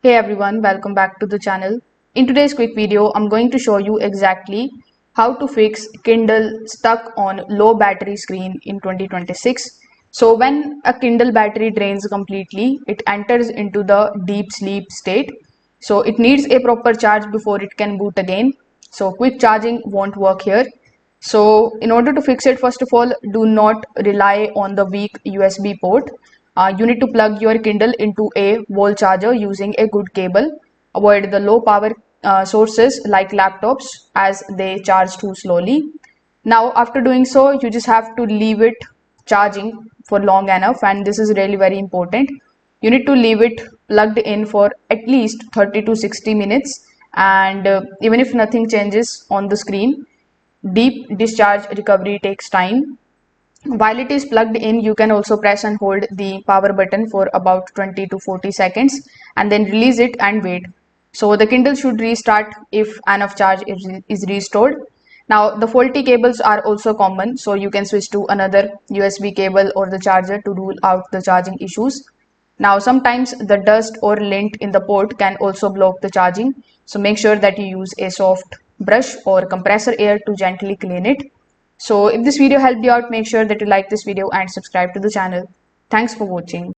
Hey everyone, welcome back to the channel. In today's quick video, I'm going to show you exactly how to fix Kindle stuck on low battery screen in 2026. So when a Kindle battery drains completely, it enters into the deep sleep state. So it needs a proper charge before it can boot again. So quick charging won't work here. So in order to fix it, first of all, do not rely on the weak USB port. You need to plug your Kindle into a wall charger using a good cable. Avoid the low power sources like laptops as they charge too slowly. Now, after doing so, you just have to leave it charging for long enough, and this is really very important. You need to leave it plugged in for at least 30 to 60 minutes, and even if nothing changes on the screen, deep discharge recovery takes time. While it is plugged in, you can also press and hold the power button for about 20 to 40 seconds and then release it and wait. So the Kindle should restart if enough charge is restored. Now the faulty cables are also common, so you can switch to another USB cable or the charger to rule out the charging issues. Now sometimes the dust or lint in the port can also block the charging, so make sure that you use a soft brush or compressor air to gently clean it. So if this video helped you out, make sure that you like this video and subscribe to the channel. Thanks for watching.